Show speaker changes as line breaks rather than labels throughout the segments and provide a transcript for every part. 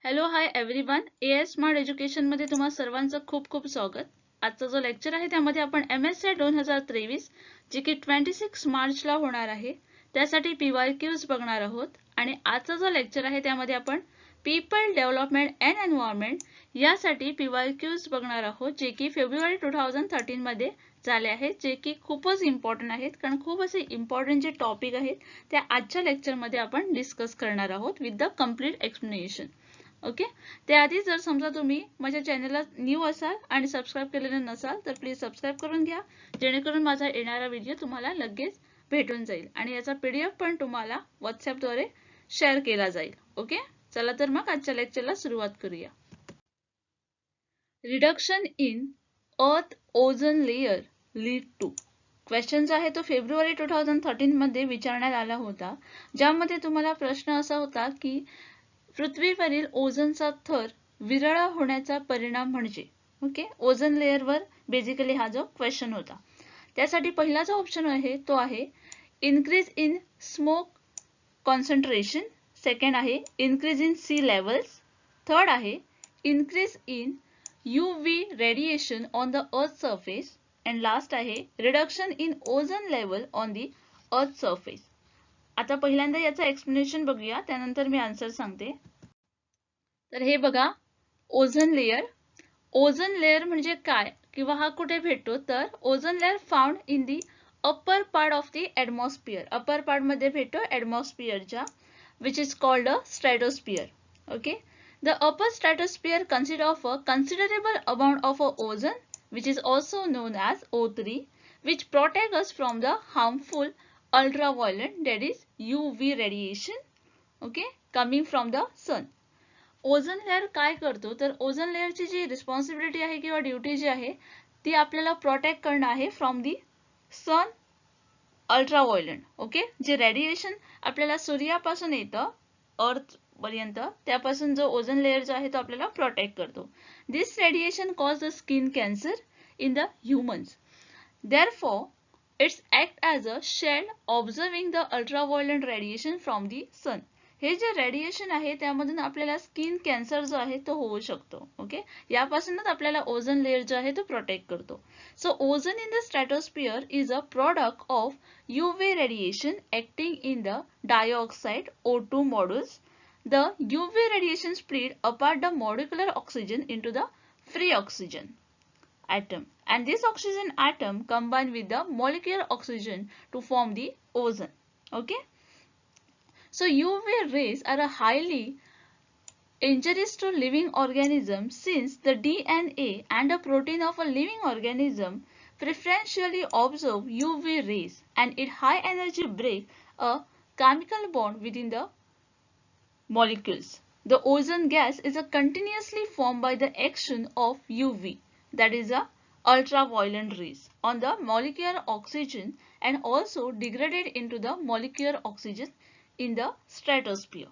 Hello hi everyone. As smart education मध्ये तुम्हा सर्वांचं खूप खूप स्वागत. आजचा जो लेक्चर आहे त्यामध्ये आपण MSc 2023 जे की 26 मार्चला होणार आहे त्यासाठी PYQs बघणार आहोत. आणि आजचा जो लेक्चर आहे त्यामध्ये आपण पीपल डेव्हलपमेंट अँड एन्व्हायरमेंट यासाठी PYQs बघणार आहोत, जे की फेब्रुवारी 2013 मध्ये झाले आहेत, जे की खूपच इम्पॉर्टंट आहेत. कारण खूप असे इम्पॉर्टंट जे टॉपिक आहेत त्या आजच्या लेक्चर मध्ये आपण डिस्कस करणार आहोत with the complete explanation. Okay, त्याआधी जर समजा तुम्ही माझ्या चॅनलला न्यू असाल आणि सबस्क्राइब केलेलं नसाल तर प्लीज सबस्क्राइब करून घ्या, जेणेकरून माझा येणारा व्हिडिओ तुम्हाला लगेच भेटून जाईल आणि याचा PDF पण तुम्हाला व्हॉट्सअपद्वारे शेअर केला जाईल. ओके, चला तर मग आजच्या लेक्चरला सुरुवात करूया. Reduction in earth ozone layer lead to. Question जो आहे तो फेब्रुवारी 2013 मध्ये विचारण्यात आला होता, ज्यामध्ये तुम्हाला प्रश्न असा होता की पृथ्वीवरील ओझोनचा थर विरळा होण्याचा परिणाम म्हणजे. ओके, ओझोन लेयरवर बेसिकली हा जो क्वेश्चन होता. त्यासाठी पहिला जो ऑप्शन आहे तो आहे increase in smoke concentration, second आहे increase in sea levels, third आहे increase in UV radiation on the earth surface, and last आहे reduction in ozone level on the earth surface. आता पहिल्यांदा याचं एक्सप्लेनेशन बघूया, त्यानंतर मी आन्सर सांगते. तर हे बघा, ओझोन लेयर. ओझोन लेयर म्हणजे काय किंवा हा कुठे भेटतो, तर ozone layer found in the upper part of the atmosphere. Upper part मध्ये भेटतो ॲटमॉस्फिअरच्या, which is called a stratosphere. Okay, the upper stratosphere consist of a considerable amount of ozone, which is also known as O3, which protect us from the harmful ultraviolet, that is UV radiation, okay, coming from the sun. Ozone layer काय करतो, तर ozone लेयरची जी responsibility आहे किंवा duty जी आहे ती आपल्याला protect करणं आहे from the sun ultraviolet. Okay, जे रेडिएशन आपल्याला सूर्यापासून येतं अर्थ पर्यंत, त्यापासून जो ओझोन लेयर जो आहे तो आपल्याला प्रोटेक्ट करतो. This radiation cause the skin cancer in the humans. Therefore, it's act as a shield observing the ultraviolet radiation from the sun. हे जे रेडिएशन आहे त्यामधून आपल्याला स्किन कॅन्सर जो आहे तो होऊ शकतो. ओके, यापासूनच आपल्याला ओझोन लेयर जो आहे तो प्रोटेक्ट करतो. So ozone in the stratosphere is a product of UV radiation acting in the dioxide O2 modules. The UV radiation split apart the molecular oxygen into the free oxygen atom, and this oxygen atom combine with the molecular oxygen to form the ozone. Okay, so UV rays are a highly injurious to living organisms, since the DNA and a protein of a living organism preferentially absorb UV rays and it high energy break a chemical bond within the molecules. The ozone gas is a continuously formed by the action of UV, that is a ultraviolet rays, on the molecular oxygen and also degraded into the molecular oxygen in the stratosphere.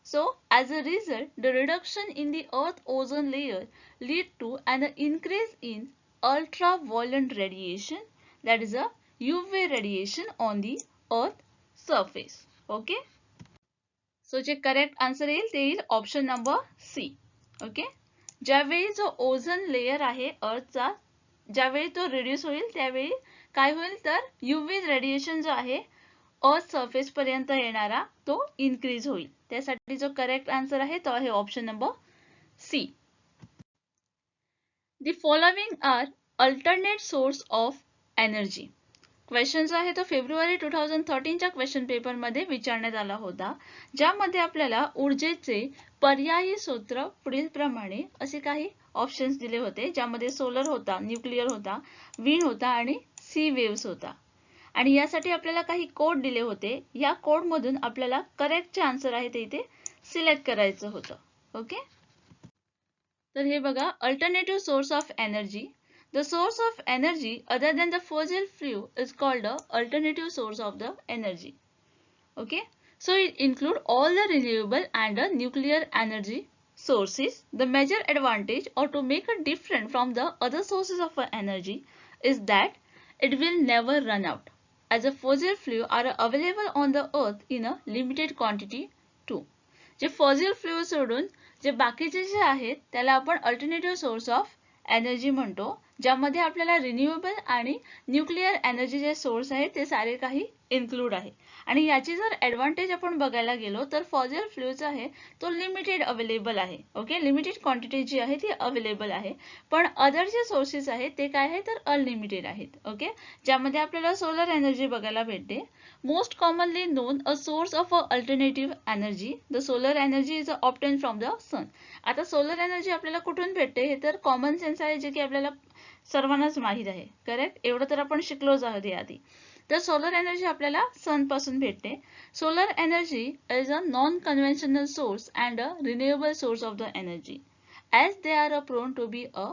So, as a result, the reduction in the Earth ozone layer lead to an increase in ultraviolet radiation, that is a UV radiation on the Earth surface. Okay. So जे correct answer येईल ते येईल option number C. Okay, ज्यावेळी जो ozone layer आहे अर्थचा, ज्यावेळी तो reduce होईल त्यावेळी काय होईल, तर UV रेडिएशन जो आहे अर्थ सरफेस पर्यंत येणारा तो इन्क्रीज होईल. त्यासाठी जो करेक्ट आन्सर आहे तो आहे option number C. The following are alternate source of energy. Question जो आहे तो फेब्रुवारी 2013 च्या क्वेश्चन पेपर मध्ये विचारण्यात आला होता, ज्यामध्ये आपल्याला ऊर्जेचे पर्यायी सूत्र पुढील प्रमाणे असे काही ऑप्शन्स दिले होते, ज्यामध्ये सोलर होता, न्यूक्लिअर होता, विंड होता आणि सी वेव्स होता. आणि यासाठी आपल्याला काही कोड दिले होते. या कोड मधून आपल्याला करेक्ट जे आन्सर आहे ते इथे सिलेक्ट करायचं होतं. ओके, तर हे बघा, alternative source of energy. The source of energy other than the fossil fuel is called the alternative source of the energy. Okay, so it include all the renewable and the nuclear energy sources. The major advantage, or to make it different from the other sources of energy, is that it will never run out, as the fossil fuel are available on the earth in a limited quantity too. जे fossil fuel सोडून जे बाकीचे जे आहेत त्याला आपण alternative source of energy म्हणतो, ज्यामध्ये आपल्याला रिन्युएबल आणि न्यूक्लिअर एनर्जी जे सोर्स आहेत ते सारे काही इन्क्लूड आहे. आणि याची जर ॲडव्हान्टेज आपण बघायला गेलो तर फॉसिल फ्युएल्स आहे तो लिमिटेड अवेलेबल आहे. ओके, लिमिटेड क्वांटिटी जी आहे ती अवेलेबल आहे. पण अदर जे सोर्सेस आहेत ते काय आहे तर अनलिमिटेड आहेत. ओके, ज्यामध्ये आपल्याला सोलर एनर्जी बघायला भेटते. Most commonly known a source of a alternative energy, the solar energy is obtain from the sun. आता सोलर एनर्जी आपल्याला कुठून भेटते हे तर कॉमन सेन्स आहे, जे की आपल्याला सर्वांनाच माहीत आहे. करेक्ट, एवढं तर आपण शिकलोच आहोत याआधी. तर सोलर एनर्जी आपल्याला सन पासून भेटते. Solar energy is a non conventional source and a renewable source of the energy, as they are prone to be a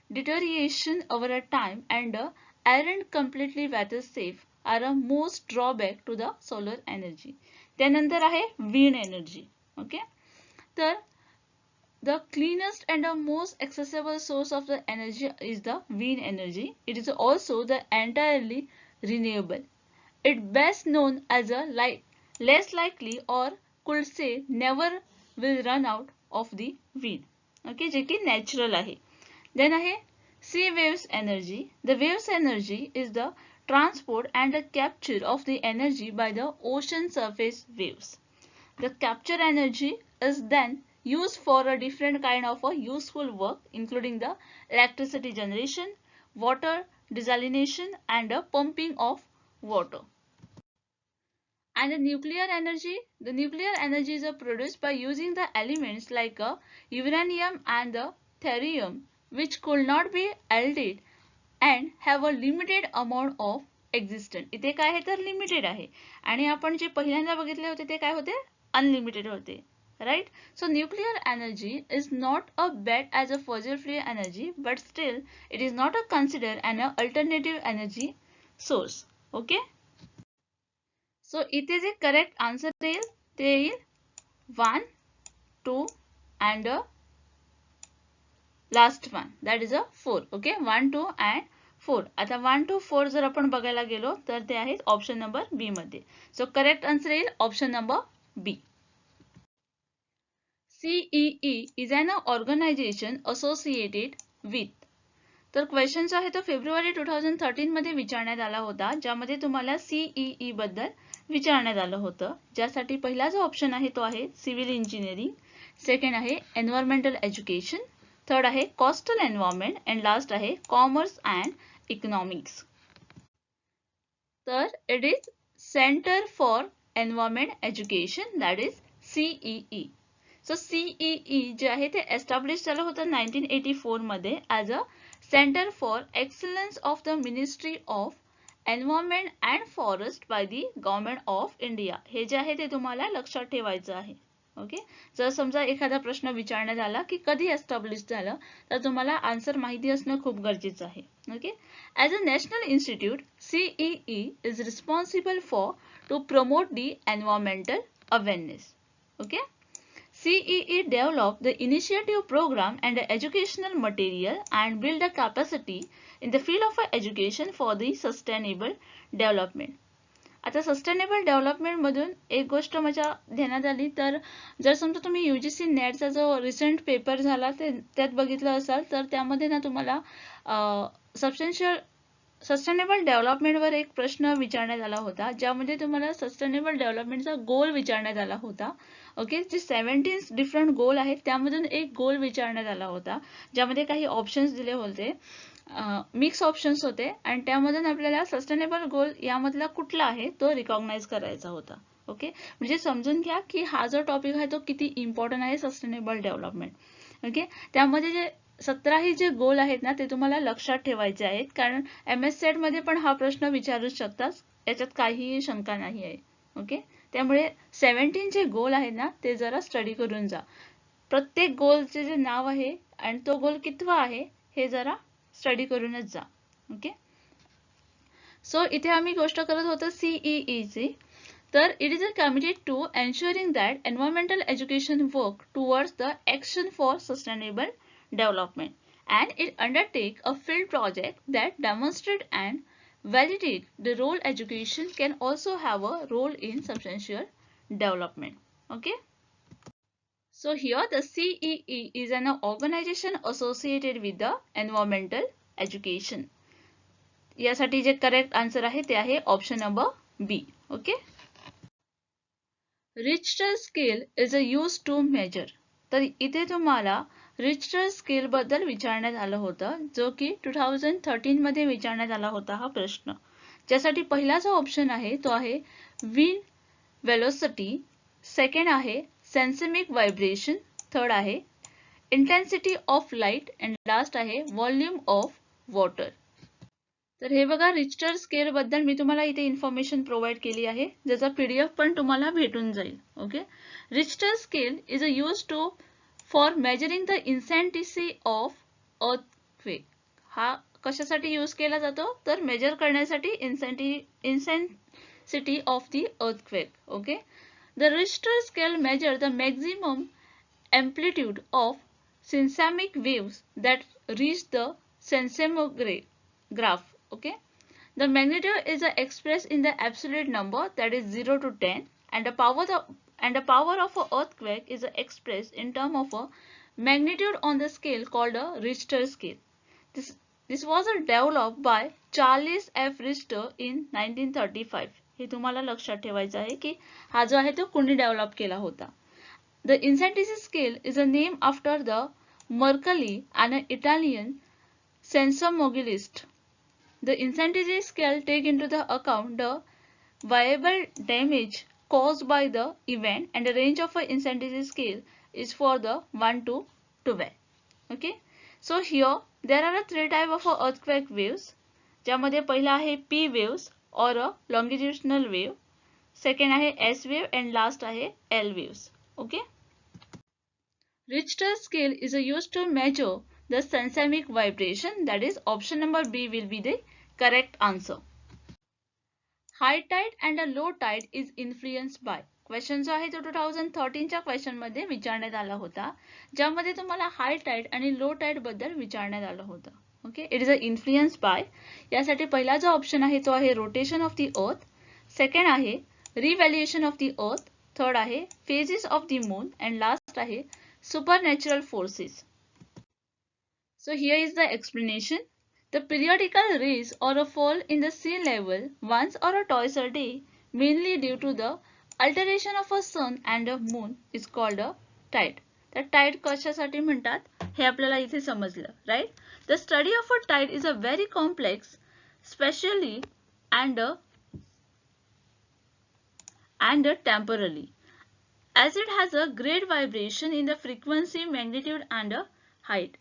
deterioration over a time and aren't completely weather safe are a most drawback to the solar energy. त्यानंतर आहे wind energy. Okay, तर the cleanest and the most accessible source of the energy is the wind energy. It is also the entirely renewable. It best known as a less likely or could say never will run out of the wind. Okay, जे की natural आहे. Then आहे sea waves energy. The waves energy is the transport and the capture of the energy by the ocean surface waves. The capture energy is then used for a different kind of a useful work, including the electricity generation, water desalination, and the pumping of water. And the nuclear energy is produced by using the elements like uranium and the thorium, which could not be elded and have a limited amount of existence. इथे काय आहे तर limited आहे. आणि आपण जे पहिल्यांदा बघितले होते ते काय होते, अनलिमिटेड होते. Right? So nuclear energy is not a bad as a fossil free energy, but still it is not a considered an alternative energy source. Okay? So इथे जे करेक्ट आन्सर येईल ते येईल 1, 2 and last one, that is a 4. Okay, 1, 2 and 4. आता 1 to 4 जर आपण बघायला गेलो तर ते आहेत ऑप्शन नंबर बी मध्ये. सो करेक्ट आन्सर येईल option number B. CEE is an organization associated with. तर क्वेश्चन जो आहे तो फेब्रुवारी 2013 मध्ये विचारण्यात आला होता, ज्यामध्ये तुम्हाला CEE बद्दल विचारण्यात आलं होतं. ज्यासाठी पहिला जो ऑप्शन आहे तो आहे सिव्हिल इंजिनिअरिंग, सेकंड आहे एन्व्हायरमेंटल एज्युकेशन, थर्ड आहे कोस्टल एन्व्हायरमेंट अँड लास्ट आहे कॉमर्स अँड इकॉनॉमिक्स. तर it is centre for environment education, that is CEE. So CEE जे आहे ते एस्टॅब्लिश झालं होतं 1984 मध्ये as a centre for excellence of the ministry of environment and forest by the government of India. हे जे आहे ते तुम्हाला लक्षात ठेवायचं आहे. ओके, जर समजा एखादा प्रश्न विचारण्यात आला की कधी एस्टॅब्लिश झालं तर तुम्हाला आन्सर माहिती असणं खूप गरजेचं आहे. Okay, as a national institute CEE is responsible for to promote the environmental awareness. Okay, CEE developed the initiative program and the educational material and build the capacity in the field of education for the sustainable development. आता sustainable development मधून एक गोष्ट माझ्या ध्यानात आली, तर जर समजा तुम्ही UGC नेटचा जो रिसेंट पेपर झाला त्यात बघितलं असाल तर त्यामध्ये ना तुम्हाला सस्टेनेबल डेव्हलपमेंटवर एक प्रश्न विचारण्यात आला होता, ज्यामध्ये तुम्हाला सस्टेनेबल डेव्हलपमेंटचा गोल विचारण्यात आला होता. ओके, जे 17 डिफरंट गोल आहेत त्यामधून एक गोल विचारण्यात आला होता, ज्यामध्ये काही ऑप्शन्स दिले होते, मिक्स ऑप्शन्स होते आणि त्यामधून आपल्याला सस्टेनेबल गोल यामधला कुठला आहे तो रिकॉग्नाइज करायचा होता. ओके, म्हणजे समजून घ्या की हा जो टॉपिक आहे तो किती इम्पॉर्टंट आहे, सस्टेनेबल डेव्हलपमेंट. ओके, त्यामध्ये जे 17 जे गोल आहेत ना ते तुम्हाला लक्षात ठेवायचे आहेत, कारण MS सेट मध्ये पण हा प्रश्न विचारू शकतात, याच्यात काहीही शंका नाही आहे. ओके, त्यामुळे 17 जे गोल आहेत ना ते जरा स्टडी करून जा. प्रत्येक गोलचे जे नाव आहे आणि तो गोल कितवा आहे हे जरा स्टडी करूनच जा. ओके, सो इथे आम्ही गोष्ट करत होतो CEE ची. तर it is committed to ensuring that environmental education work towards the action for sustainable development, and it undertake a field project that demonstrate and validate the role education can also have a role in substantial development. Okay, So here the CEE is an organization associated with the environmental education. यासाठी जे correct answer आहे ते आहे option number B. Okay. Richter scale is a use to measure. तर इथे तुम्हाला रिच्टर scale बद्दल विचारण्यात आलं होतं, जो की 2013 मध्ये विचारण्यात आला होता हा प्रश्न. ज्यासाठी पहिला जो ऑप्शन आहे तो आहे विंड वेलोसिटी, सेकंड आहे सेन्सिमिक व्हायब्रेशन, थर्ड आहे intensity of light and last आहे व्हॉल्यूम ऑफ वॉटर. तर हे बघा, रिच्टर स्केल बद्दल मी तुम्हाला इथे इन्फॉर्मेशन प्रोव्हाइड केली आहे, ज्याचा PDF पण तुम्हाला भेटून जाईल. Okay. Richter scale is a use to for measuring the intensity of earthquake. हा कशासाठी यूज केला जातो, तर मेजर करण्यासाठी intensity of the earthquake. Okay. The Richter scale measure the maximum amplitude of seismic waves that reach the seismograph. Okay, the magnitude is expressed in the absolute number, that is 0 to 10, and the power of an earthquake is expressed in terms of a magnitude on the scale called a Richter scale. This was developed by Charles F. Richter in 1935. हे तुम्हाला लक्षात ठेवायचं आहे की हा जो आहे तो कोणी डेव्हलप केला होता. The intensity scale is a name after the Mercalli, an Italian seismologist. The intensity scale takes into the account the variable damage caused by the event, and the range of an intensity scale is for the 1 to 12. Okay. So here there are three types of earthquake waves. ज्यामध्ये पहिला आहे P waves or a longitudinal wave, second आहे S wave, and last आहे L waves. Okay. Richter scale is used to measure the seismic vibration, that is option number B will be the correct answer. High tide and a low tide is influenced by. Question जो आहे तो 2013 च्या question मध्ये विचारण्यात आला होता, ज्यामध्ये तुम्हाला हाय टाइड आणि लो टाइड बद्दल विचारण्यात आलं होतं. Okay. It is a influence by. यासाठी पहिला जो ऑप्शन आहे तो आहे rotation of the earth, second आहे revolution of the earth, third आहे phases of the moon, and last आहे supernatural forces. So here is the explanation. The periodical rise or a fall in the sea level once or twice a day, mainly due to the alteration of a sun and a moon, is called a tide. The tide कशासाठी म्हणतात हे आपल्याला इथे समजलं, right? The study of a tide is a very complex, specially and temporally, as it has a great vibration in the frequency, magnitude, and height.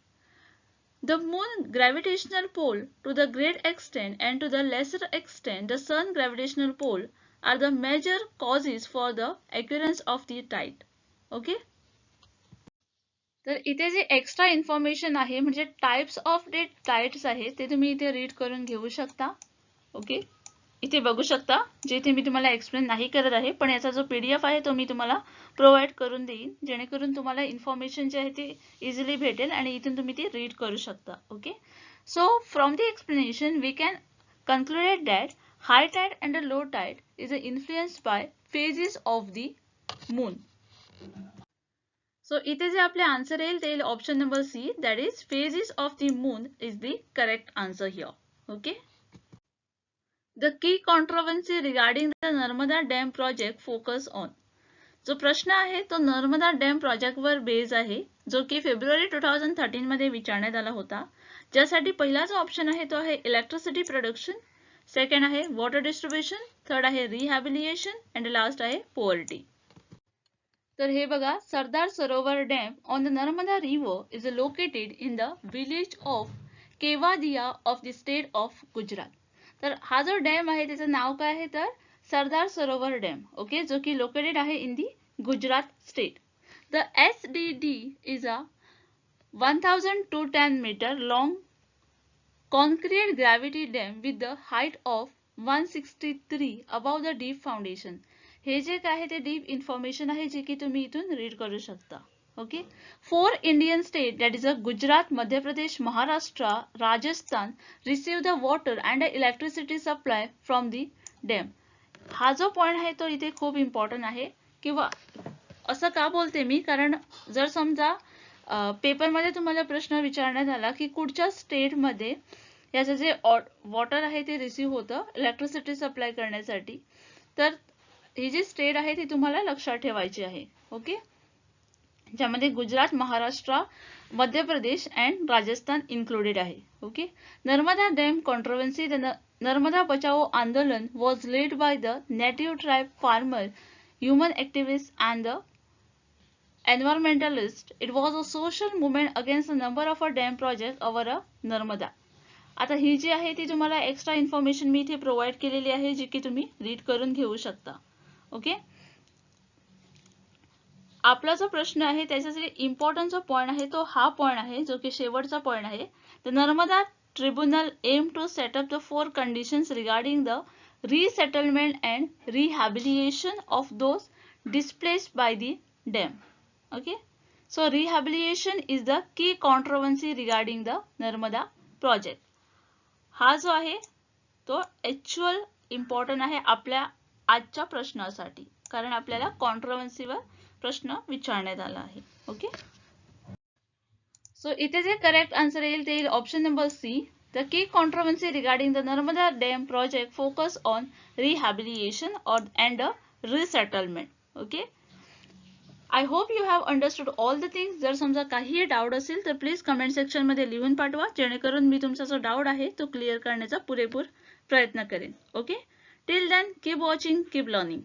The moon gravitational pull to the great extent, and to the lesser extent the sun gravitational pull, are the major causes for the occurrence of the tide. Okay. तर इथे जे extra information आहे म्हणजे types of day tides आहे ते तुम्ही इथे read करून घेऊ शकता. ओके. इथे बघू शकता, जे इथे मी तुम्हाला एक्सप्लेन नाही करत आहे, पण याचा जो PDF आहे तो मी तुम्हाला प्रोव्हाइड करून देईन, जेणेकरून तुम्हाला इन्फॉर्मेशन जे आहे ते इझिली भेटेल आणि इथून तुम्ही ती रीड करू शकता. Okay. So from the explanation we can concluded that high tide and low tide is influenced by phases of the moon. So इथे जे आपले आन्सर येईल ते येईल option number C, that is phases of the moon is the correct answer here. Okay. The key controversy regarding the Narmada Dam project focus on. जो प्रश्न आहे तो नर्मदा डॅम प्रोजेक्ट वर बेस आहे, जो की फेब्रुवारी 2013 मध्ये विचारण्यात आला होता. ज्यासाठी पहिला जो ऑप्शन आहे तो आहे इलेक्ट्रिसिटी प्रोडक्शन, सेकंड आहे वॉटर डिस्ट्रीब्युशन, थर्ड आहे रिहॅबिलिएशन, अँड लास्ट आहे पॉवर्टी. तर हे बघा, Sardar Sarovar dam on the Narmada river is located in the village of Kevadia of the state of Gujarat. तर हा जो डॅम आहे त्याचं नाव काय आहे, तर सरदार सरोवर डॅम. ओके. जो की लोकेटेड आहे in the Gujarat state. The SDD is a 1210 metre long concrete gravity dam with the height of 163 above the deep foundation. हे जे काय आहे ते डीप इन्फॉर्मेशन आहे जे की तुम्ही इथून रीड करू शकता. Okay. 4 Indian states, that is Gujarat, Madhya Pradesh, Maharashtra, Rajasthan, receive the water and electricity supply from the dam. हा जो पॉइंट आहे तो इथे खूप इम्पॉर्टंट आहे, किंवा असं का बोलते मी, कारण जर समजा पेपरमध्ये तुम्हाला प्रश्न विचारण्यात आला की कुठच्या स्टेटमध्ये याचं जे वॉटर आहे ते रिसीव्ह होतं इलेक्ट्रिसिटी सप्लाय करण्यासाठी, तर ही जी स्टेट आहे ती तुम्हाला लक्षात ठेवायची आहे. ओके, ज्यामध्ये गुजरात, महाराष्ट्र, मध्य प्रदेश अँड राजस्थान इन्क्लुडेड आहे. Okay, Narmada dam controversy, the Narmada Bachao Andolan was led by the native tribe farmer, human activist and the environmentalist. It was a social movement against a number of a dam projects over a Narmada. आता ही जी आहे ती तुम्हाला extra information मी इथे provide केलेली आहे, जी की तुम्ही read करून घेऊ शकता. ओके, आपला जो प्रश्न आहे त्याचा जे इम्पॉर्टंट जो पॉइंट आहे तो हा पॉइंट आहे, जो की शेवटचा पॉइंट आहे. The Narmada tribunal aim to set up the 4 conditions regarding the resettlement and rehabilitation of those displaced by the dam. Okay, so rehabilitation is the key controversy regarding the Narmada project. हा जो आहे तो actual important आहे आपल्या आजच्या प्रश्नासाठी, कारण आपल्याला कॉन्ट्रोवर्सीवर प्रश्न विचारण्यात आला आहे. ओके, सो इथे जे करेक्ट आन्सर येईल ते येईल option number C. The key controversy regarding the Narmada Dam project focus on rehabilitation and resettlement. Okay, I hope you have understood all the things. जर समजा काही डाऊट असेल तर प्लीज कमेंट सेक्शन मध्ये लिहून पाठवा, जेणेकरून मी तुमचा जो डाऊट आहे तो क्लिअर करण्याचा पुरेपूर प्रयत्न करेन. Okay, till then keep watching, keep learning.